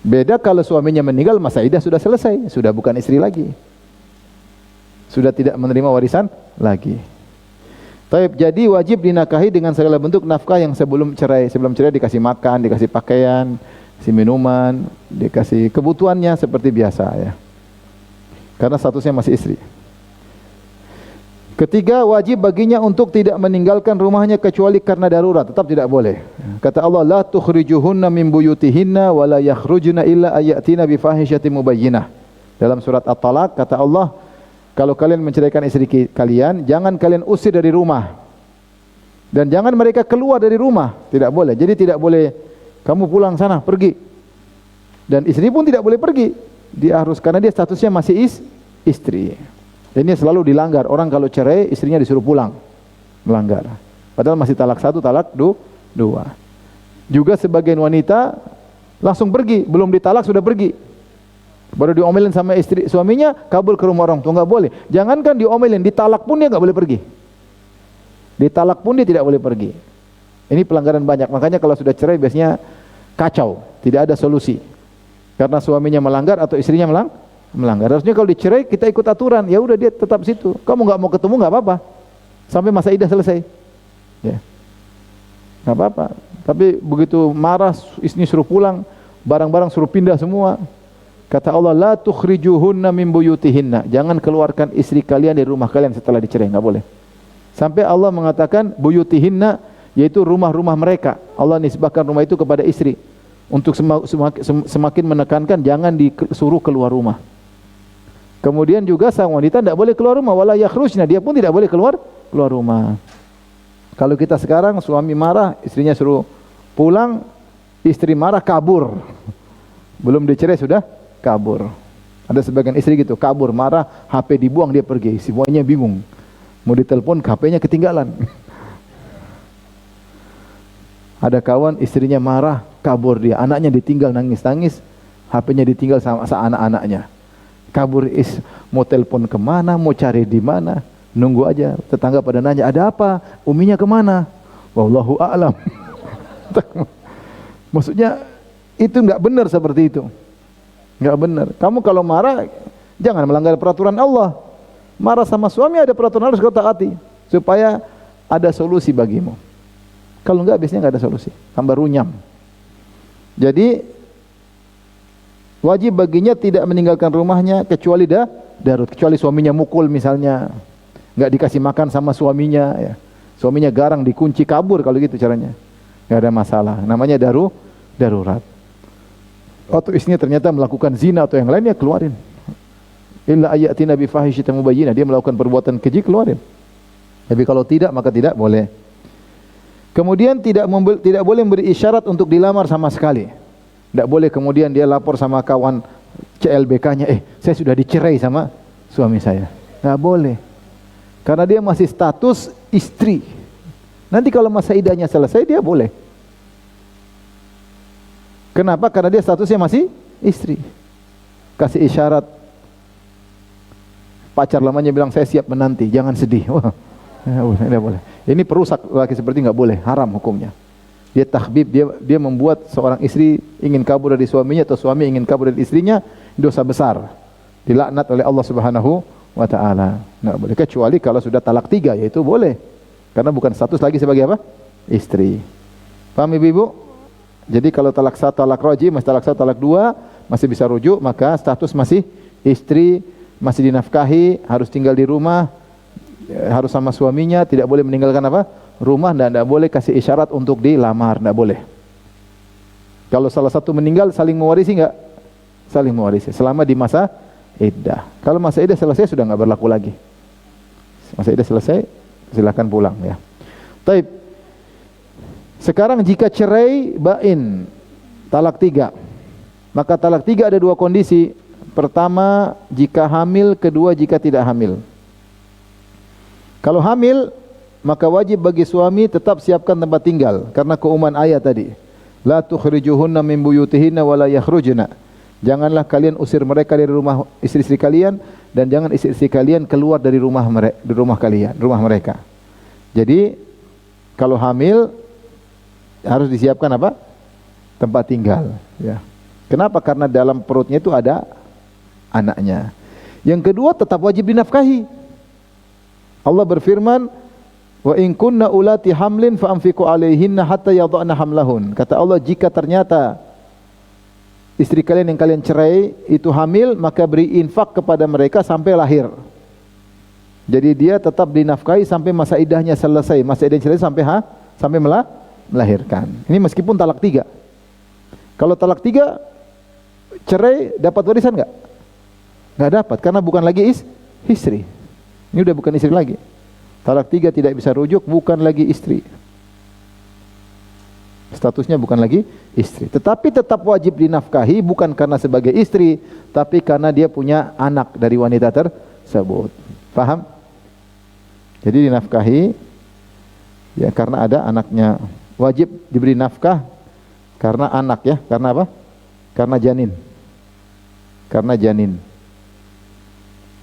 [SPEAKER 1] Beda kalau suaminya meninggal, masa iddah sudah selesai, sudah bukan istri lagi, sudah tidak menerima warisan lagi. Taib, jadi wajib dinakahi dengan segala bentuk nafkah yang sebelum cerai. Sebelum cerai dikasih makan, dikasih pakaian, dikasih minuman, dikasih kebutuhannya seperti biasa ya. Karena statusnya masih istri. Ketiga, wajib baginya untuk tidak meninggalkan rumahnya kecuali karena darurat, tetap tidak boleh. Kata Allah, la tukhrijuhunna min buyutihinna wa la yakhrujna illa ayatina bi fahishatin mubayyinah. Dalam surat At-Talaq kata Allah, kalau kalian menceraikan istri kalian, jangan kalian usir dari rumah. Dan jangan mereka keluar dari rumah, tidak boleh. Jadi tidak boleh kamu pulang sana, pergi. Dan istri pun tidak boleh pergi. Dia harus, karena dia statusnya masih istri. Ini selalu dilanggar. Orang kalau cerai, istrinya disuruh pulang, melanggar. Padahal masih talak 1, talak 2. Juga sebagian wanita langsung pergi, belum ditalak sudah pergi. Baru diomelin sama istri suaminya, kabur ke rumah orang tua, nggak boleh. Jangankan diomelin, ditalak pun dia nggak boleh pergi. Ditalak pun dia tidak boleh pergi. Ini pelanggaran banyak. Makanya kalau sudah cerai biasanya kacau, tidak ada solusi. Karena suaminya melanggar atau istrinya melanggar. Harusnya kalau dicerai kita ikut aturan. Ya udah, dia tetap situ. Kamu nggak mau ketemu nggak apa-apa, sampai masa iddah selesai. Ya, nggak apa-apa. Tapi begitu marah, istrinya suruh pulang, barang-barang suruh pindah semua. Kata Allah, la tukhrijuhunna min buyutihinna. Jangan keluarkan istri kalian dari rumah kalian setelah dicerai, nggak boleh. Sampai Allah mengatakan buyutihinna, yaitu rumah-rumah mereka. Allah nisbahkan rumah itu kepada istri. Untuk semakin menekankan jangan disuruh keluar rumah. Kemudian juga sang wanita tidak boleh keluar rumah, wala yakhrujna, dia pun tidak boleh keluar rumah. Kalau kita sekarang suami marah, istrinya suruh pulang, istri marah kabur. Belum dicerai sudah kabur. Ada sebagian istri gitu, kabur, marah, HP dibuang, dia pergi. Semuanya bingung. Mau ditelepon, HP-nya ketinggalan. Ada kawan istrinya marah, kabur dia, anaknya ditinggal nangis-nangis, HP-nya ditinggal sama anak-anaknya. Kabur, mau telepon kemana, mau cari di mana, nunggu aja. Tetangga pada nanya, ada apa? Uminya kemana? Wallahu a'lam. Maksudnya itu nggak benar seperti itu, nggak benar. Kamu kalau marah jangan melanggar peraturan Allah. Marah sama suami ada peraturan harus kau taati supaya ada solusi bagimu. Kalau enggak biasanya enggak ada solusi, tambah runyam. Jadi wajib baginya tidak meninggalkan rumahnya kecuali darurat, kecuali suaminya mukul misalnya, enggak dikasih makan sama suaminya ya. Suaminya garang, dikunci, kabur, kalau gitu caranya. Enggak ada masalah. Namanya darurat. Atau istrinya ternyata melakukan zina atau yang lainnya, keluarin. Illa ayatina bi fahishatin mubayyinah, dia melakukan perbuatan keji, keluarin. Tapi kalau tidak maka tidak boleh. Kemudian tidak boleh memberi isyarat untuk dilamar sama sekali. Tidak boleh kemudian dia lapor sama kawan CLBK-nya, saya sudah dicerai sama suami saya. Tidak boleh. Karena dia masih status istri. Nanti kalau masa iddahnya selesai dia boleh. Kenapa? Karena dia statusnya masih istri. Kasih isyarat. Pacar lamanya bilang saya siap menanti, jangan sedih. Wah, tidak boleh. Ini perusak laki seperti nggak boleh, haram hukumnya. Dia takhbib, dia membuat seorang istri ingin kabur dari suaminya atau suami ingin kabur dari istrinya, dosa besar. Dilaknat oleh Allah Subhanahu wa taala. Nggak boleh, kecuali kalau sudah talak 3, yaitu boleh. Karena bukan status lagi sebagai apa? Istri. Paham Ibu? Jadi kalau talak 1, talak raj'i, masih talak 1, talak 2 masih bisa rujuk, maka status masih istri, masih dinafkahi, harus tinggal di rumah, harus sama suaminya, tidak boleh meninggalkan apa? Rumah, dan tidak boleh kasih isyarat untuk dilamar, tidak boleh. Kalau salah satu meninggal, saling mewarisi enggak? Saling mewarisi selama di masa iddah. Kalau masa iddah selesai sudah enggak berlaku lagi. Masa iddah selesai, silakan pulang ya. Taib. Sekarang jika cerai bain, talak 3. Maka talak 3 ada 2 kondisi. Pertama, jika hamil, kedua jika tidak hamil. Kalau hamil, maka wajib bagi suami tetap siapkan tempat tinggal karena keumuman ayat tadi. La tukhrijuhunna min buyutihinna wa la yakhrujna. Janganlah kalian usir mereka dari rumah istri-istri kalian dan jangan istri-istri kalian keluar dari rumah mereka. Jadi kalau hamil harus disiapkan apa? Tempat tinggal, ya. Kenapa? Karena dalam perutnya itu ada anaknya. Yang kedua tetap wajib dinafkahi. Allah berfirman, wa in kunna ulati hamlin fa anfiqu alaihinna hatta yadhana hamlahun. Kata Allah, jika ternyata istri kalian yang kalian cerai itu hamil, maka beri infak kepada mereka sampai lahir. Jadi dia tetap dinafkahi sampai masa iddahnya selesai. Masa iddahnya selesai sampai melahirkan. Ini meskipun talak 3. Kalau talak 3 cerai dapat warisan enggak? Enggak dapat karena bukan lagi istri. Ini udah bukan istri lagi. Talak 3 tidak bisa rujuk, bukan lagi istri. Statusnya bukan lagi istri. Tetapi tetap wajib dinafkahi bukan karena sebagai istri, tapi karena dia punya anak dari wanita tersebut. Paham? Jadi dinafkahi ya karena ada anaknya. Wajib diberi nafkah karena anak ya. Karena apa? Karena janin. Karena janin.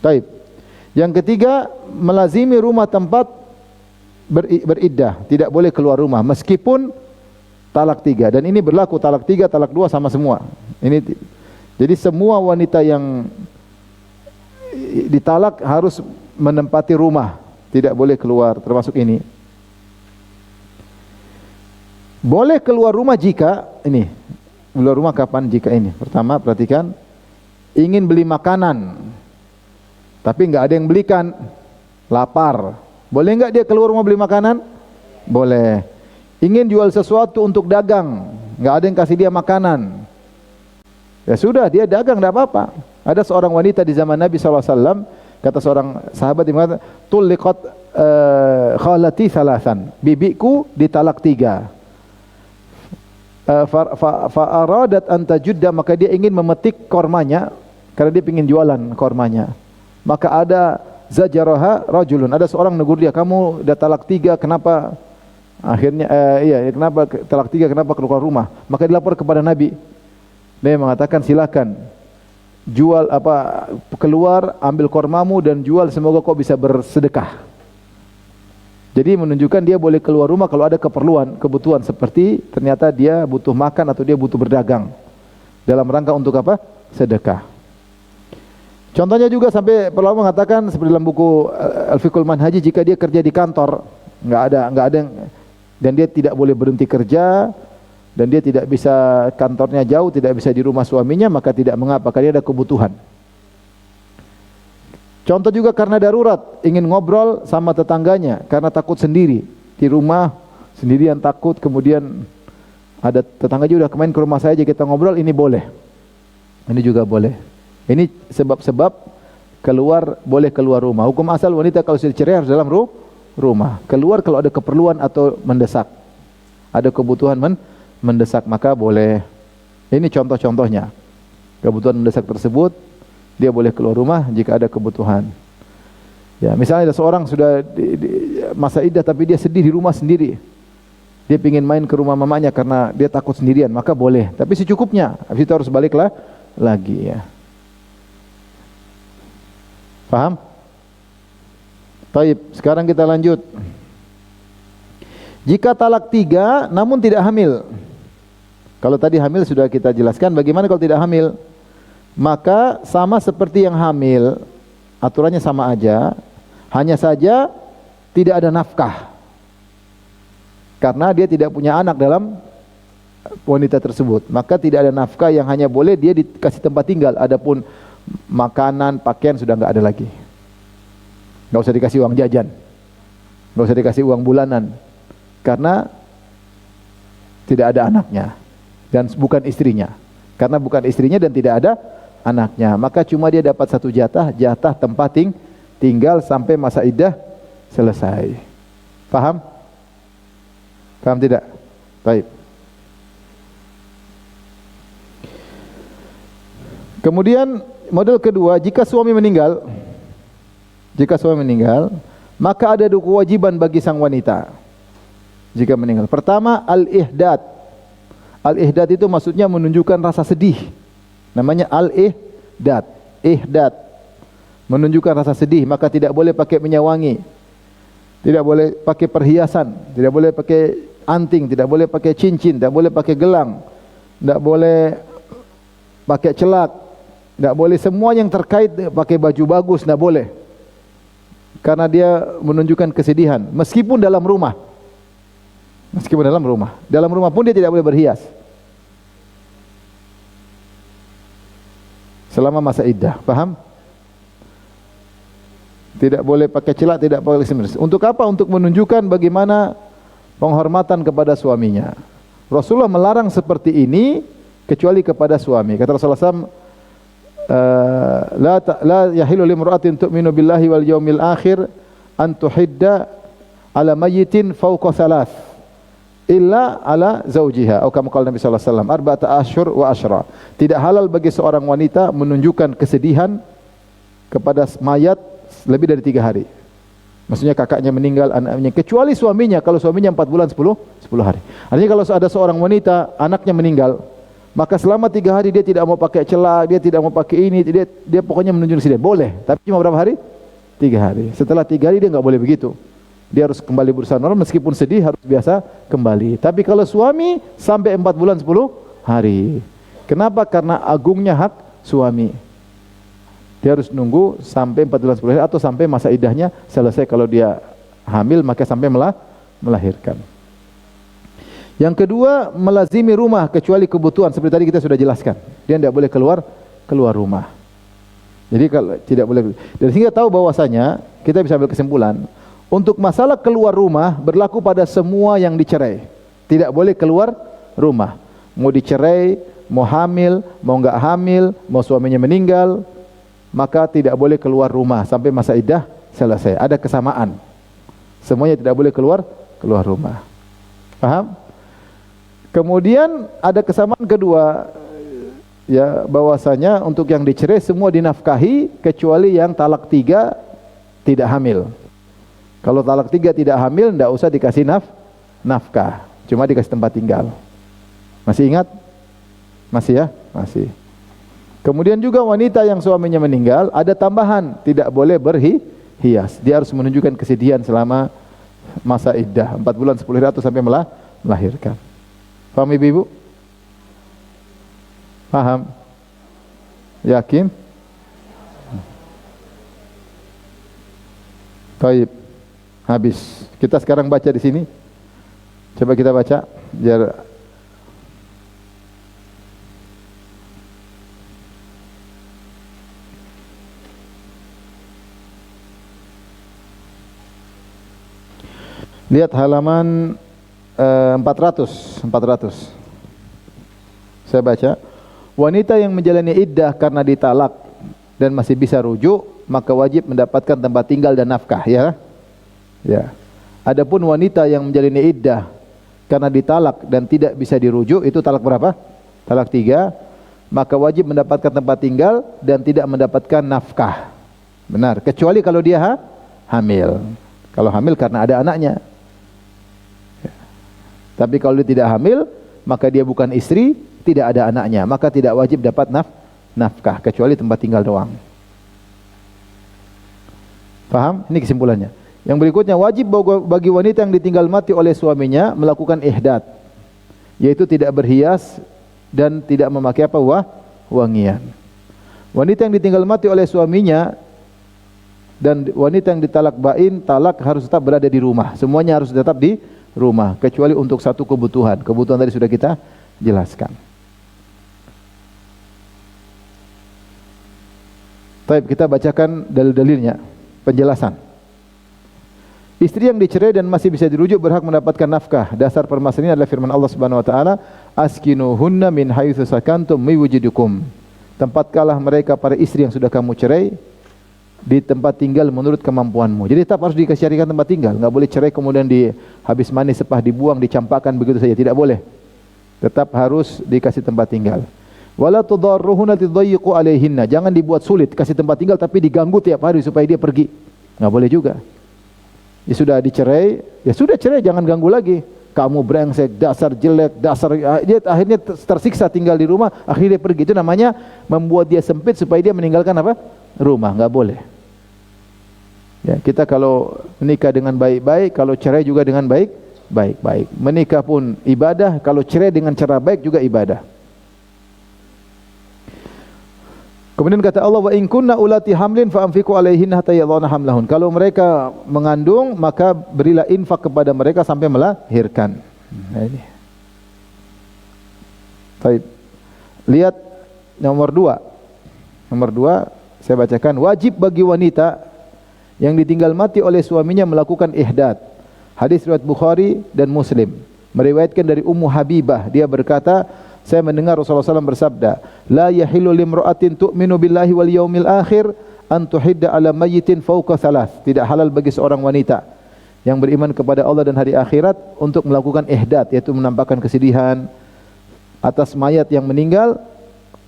[SPEAKER 1] Taib. Yang ketiga, melazimi rumah tempat beriddah, tidak boleh keluar rumah meskipun talak 3. Dan ini berlaku talak 3, talak 2 sama semua. Jadi semua wanita yang ditalak harus menempati rumah, tidak boleh keluar, termasuk ini. Boleh keluar rumah jika ini. Keluar rumah kapan? Jika ini. Pertama, perhatikan, ingin beli makanan tapi enggak ada yang belikan, lapar. Boleh enggak dia keluar rumah beli makanan? Boleh. Ingin jual sesuatu untuk dagang, enggak ada yang kasih dia makanan. Ya sudah, dia dagang, enggak apa-apa. Ada seorang wanita di zaman Nabi SAW, kata seorang sahabat yang mengatakan, tulliqat khalati thalathan. Bibiku ditalak 3. Fa'aradat anta judda, maka dia ingin memetik kormanya karena dia ingin jualan kormanya. Maka ada zajaraha rajulun, ada seorang negur dia, kamu dah talak 3, kenapa akhirnya kenapa talak 3, kenapa keluar rumah? Maka dilapor kepada Nabi. Dia mengatakan, silakan jual keluar, ambil kormamu dan jual, semoga kau bisa bersedekah. Jadi menunjukkan dia boleh keluar rumah kalau ada kebutuhan seperti ternyata dia butuh makan atau dia butuh berdagang dalam rangka untuk apa? Sedekah. Contohnya juga sampai perlu mengatakan seperti dalam buku Al-Fiqhul Manhaji, jika dia kerja di kantor, enggak ada dan dia tidak boleh berhenti kerja dan dia tidak bisa, kantornya jauh, tidak bisa di rumah suaminya, maka tidak mengapa karena dia ada kebutuhan. Contoh juga karena darurat, ingin ngobrol sama tetangganya karena takut sendiri di rumah, sendirian takut, kemudian ada tetangga juga, udah kemarin ke rumah saya aja kita ngobrol, ini boleh. Ini juga boleh. Ini sebab-sebab boleh keluar rumah. Hukum asal wanita kalau sudah cerai harus dalam rumah. Keluar kalau ada keperluan atau mendesak. Ada kebutuhan mendesak, maka boleh. Ini contoh-contohnya. Kebutuhan mendesak tersebut, dia boleh keluar rumah jika ada kebutuhan. Ya, misalnya ada seorang sudah di masa iddah tapi dia sedih di rumah sendiri. Dia ingin main ke rumah mamanya karena dia takut sendirian, maka boleh. Tapi secukupnya. Habis itu harus baliklah lagi ya. Paham? Baik, sekarang kita lanjut. Jika talak 3 namun tidak hamil. Kalau tadi hamil sudah kita jelaskan, bagaimana kalau tidak hamil? Maka sama seperti yang hamil, aturannya sama aja, hanya saja tidak ada nafkah. Karena dia tidak punya anak dalam wanita tersebut, maka tidak ada nafkah, yang hanya boleh dia dikasih tempat tinggal. Adapun makanan, pakaian sudah enggak ada lagi. Enggak usah dikasih uang jajan. Enggak usah dikasih uang bulanan. Karena tidak ada anaknya dan bukan istrinya. Karena bukan istrinya dan tidak ada anaknya, maka cuma dia dapat satu jatah tempat tinggal sampai masa iddah selesai. Paham? Paham tidak? Baik. Kemudian model kedua, jika suami meninggal, maka ada dua kewajiban bagi sang wanita jika meninggal. Pertama, al-ihdad. Al-ihdad itu maksudnya menunjukkan rasa sedih. Namanya al-ihdad. Ihdad. Menunjukkan rasa sedih, maka tidak boleh pakai minyak wangi. Tidak boleh pakai perhiasan, tidak boleh pakai anting, tidak boleh pakai cincin, tidak boleh pakai gelang, tidak boleh pakai celak, tidak boleh semua yang terkait pakai baju bagus, tidak boleh. Karena dia menunjukkan kesedihan, meskipun dalam rumah. Meskipun dalam rumah. Dalam rumah pun dia tidak boleh berhias. Selama masa iddah, paham? Tidak boleh pakai celak, tidak boleh semeris. Untuk apa? Untuk menunjukkan bagaimana penghormatan kepada suaminya. Rasulullah melarang seperti ini kecuali kepada suami. Kata Rasulullah SAW, la yahilu limra'atin tu'minu billahi wal yawmil akhir an tuhidda ala mayyitin fawqa thalath illa ala zawjiha. Atau kama qala Nabi sallallahu alaihi wasallam, arba'ata ashhur wa ashra. Tidak halal bagi seorang wanita menunjukkan kesedihan kepada mayat lebih dari 3 hari. Maksudnya kakaknya meninggal, anaknya, kecuali suaminya. Kalau suaminya 4 bulan 10 hari. Artinya kalau ada seorang wanita anaknya meninggal, maka selama 3 hari dia tidak mau pakai celak, dia tidak mau pakai ini, dia pokoknya menunjukkan kesedihan. Boleh, tapi cuma berapa hari? 3 hari. Setelah 3 hari dia enggak boleh begitu. Dia harus kembali berusaha normal, meskipun sedih harus biasa kembali. Tapi kalau suami sampai 4 bulan 10 hari. Kenapa? Karena agungnya hak suami. Dia harus nunggu sampai 4 bulan 10 hari atau sampai masa iddahnya selesai. Kalau dia hamil maka sampai melahirkan. Yang kedua, melazimi rumah kecuali kebutuhan, seperti tadi kita sudah jelaskan. Dia tidak boleh keluar rumah. Jadi kalau tidak boleh. Dari sini kita tahu bahwasanya kita bisa ambil kesimpulan, untuk masalah keluar rumah berlaku pada semua yang dicerai. Tidak boleh keluar rumah. Mau dicerai, mau hamil, mau enggak hamil, mau suaminya meninggal, maka tidak boleh keluar rumah sampai masa iddah selesai. Ada kesamaan. Semuanya tidak boleh keluar rumah. Paham? Kemudian ada kesamaan kedua, ya, bahwasanya untuk yang dicerai semua dinafkahi kecuali yang talak 3 tidak hamil. Kalau talak 3 tidak hamil, tidak usah dikasih nafkah, cuma dikasih tempat tinggal. Masih ingat? Masih ya? Masih. Kemudian juga wanita yang suaminya meninggal ada tambahan, tidak boleh berhias. Dia harus menunjukkan kesedihan selama masa iddah 4 bulan 10 hari atau sampai melahirkan. Paham ibu-ibu? Paham? Yakin? Baik. Habis. Kita sekarang baca di sini. Coba kita baca biar lihat halaman 400. Saya baca. Wanita yang menjalani iddah karena ditalak dan masih bisa rujuk, maka wajib mendapatkan tempat tinggal dan nafkah, ya. Ya. Adapun wanita yang menjalani iddah karena ditalak dan tidak bisa dirujuk, itu talak berapa? Talak 3, maka wajib mendapatkan tempat tinggal dan tidak mendapatkan nafkah. Benar, kecuali kalau dia hamil. Kalau hamil karena ada anaknya. Tapi kalau dia tidak hamil, maka dia bukan istri, tidak ada anaknya, maka tidak wajib dapat nafkah, kecuali tempat tinggal doang. Paham? Ini kesimpulannya. Yang berikutnya, wajib bagi wanita yang ditinggal mati oleh suaminya melakukan ihdad, yaitu tidak berhias dan tidak memakai wangian. Wanita yang ditinggal mati oleh suaminya dan wanita yang ditalak bain, talak harus tetap berada di rumah. Semuanya harus tetap di rumah, kecuali untuk satu kebutuhan. Kebutuhan tadi sudah kita jelaskan. Baik, kita bacakan dalil-dalilnya, penjelasan. Istri yang dicerai dan masih bisa dirujuk berhak mendapatkan nafkah. Dasar permasalahan adalah firman Allah Subhanahu wa taala, "Askinuhunna min haitsu sakantum min wujudikum." Tempatkanlah mereka para istri yang sudah kamu cerai di tempat tinggal menurut kemampuanmu. Jadi tetap harus dicarikan tempat tinggal. Enggak boleh cerai kemudian habis mani sepah dibuang, dicampakkan begitu saja, tidak boleh. Tetap harus dikasih tempat tinggal. Wala tudarruhunna tidayyiqu alaihinna. Jangan dibuat sulit, kasih tempat tinggal tapi diganggu tiap hari supaya dia pergi. Enggak boleh juga. Ya sudah dicerai, ya sudah cerai, jangan ganggu lagi. Kamu brengsek, dasar jelek, dasar, dia akhirnya tersiksa tinggal di rumah, akhirnya dia pergi. Itu namanya membuat dia sempit supaya dia meninggalkan apa? Rumah, enggak boleh. Ya, kita kalau menikah dengan baik-baik, kalau cerai juga dengan baik-baik. Menikah pun ibadah, kalau cerai dengan cara baik juga ibadah. Kemudian kata Allah, wa in kunna ulati hamlin fa anfiqu alaihinna hatta yadhana hamlahun. Kalau mereka mengandung, maka berilah infak kepada mereka sampai melahirkan. Nah, ini. Baik. Lihat nomor 2. Nomor 2 saya bacakan, wajib bagi wanita yang ditinggal mati oleh suaminya melakukan ihdad. Hadis riwayat Bukhari dan Muslim. Meriwayatkan dari Ummu Habibah, dia berkata, saya mendengar Rasulullah SAW bersabda, la yahillu limra'atin tu'minu billahi wal yaumil akhir an tuhidda ala mayyitin fawqa thalath. Tidak halal bagi seorang wanita yang beriman kepada Allah dan hari akhirat untuk melakukan ihdad, yaitu menampakkan kesedihan atas mayat yang meninggal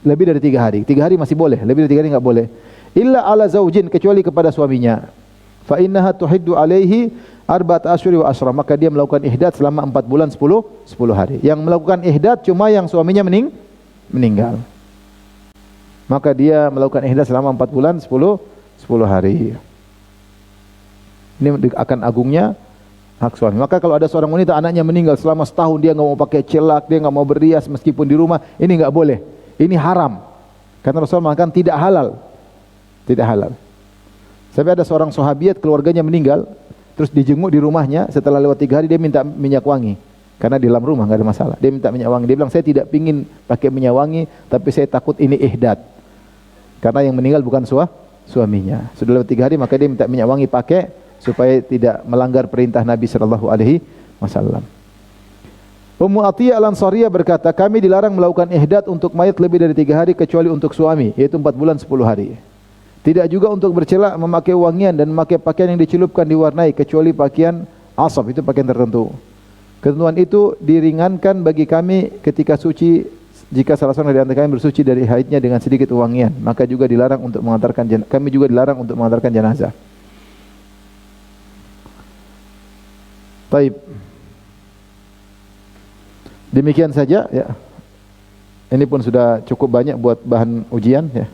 [SPEAKER 1] lebih dari 3 hari. 3 hari masih boleh, lebih dari 3 hari enggak boleh. Illa ala zaujin, kecuali kepada suaminya. Fa innaha tuhiddu alaihi arba'at asyhur wa asra, maka dia melakukan ihdad selama 4 bulan 10 hari. Yang melakukan ihdad cuma yang suaminya meninggal. Maka dia melakukan ihdad selama 4 bulan 10 hari. Ini akan agungnya hak suami. Maka kalau ada seorang wanita anaknya meninggal selama setahun, dia enggak mau pakai celak, dia enggak mau berias meskipun di rumah, ini enggak boleh. Ini haram. Karena Rasulullah mengatakan tidak halal. Tidak halal. Sampai ada seorang sahabiat keluarganya meninggal, terus dijenguk di rumahnya, setelah lewat 3 hari dia minta minyak wangi. Karena di dalam rumah enggak ada masalah. Dia minta minyak wangi. Dia bilang, saya tidak pingin pakai minyak wangi, tapi saya takut ini ihdad. Karena yang meninggal bukan suaminya. Sudah lewat 3 hari, maka dia minta minyak wangi pakai supaya tidak melanggar perintah Nabi sallallahu alaihi wasallam. Ummu Atiyah Al-Ansariyah berkata, kami dilarang melakukan ihdad untuk mayat lebih dari 3 hari kecuali untuk suami, yaitu 4 bulan 10 hari. Tidak juga untuk bercelak, memakai wangian dan memakai pakaian yang dicelupkan diwarnai, kecuali pakaian asab, itu pakaian tertentu. Ketentuan itu diringankan bagi kami ketika suci, jika salah seorang dari antara kami bersuci dari haidnya dengan sedikit wangian, maka juga dilarang untuk mengantarkan kami juga dilarang untuk mengantarkan jenazah. Baik. Demikian saja ya. Ini pun sudah cukup banyak buat bahan ujian ya.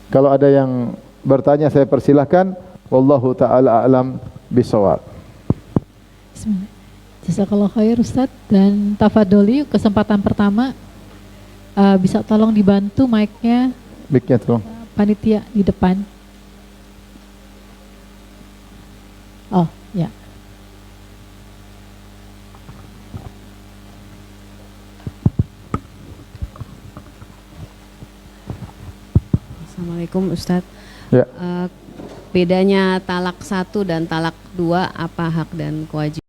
[SPEAKER 1] Kalau ada yang bertanya saya persilahkan. Wallahu taala a'lam bishawab.
[SPEAKER 2] Bismillah. Jazakallahu khair Ustaz, dan tafadholi kesempatan pertama bisa tolong dibantu mic-nya.
[SPEAKER 1] Mic-nya tolong.
[SPEAKER 2] Panitia di depan. Oh, ya.
[SPEAKER 3] Assalamualaikum Ustadz.
[SPEAKER 1] Ya.
[SPEAKER 3] Bedanya talak 1 dan talak 2, apa hak dan kewajiban?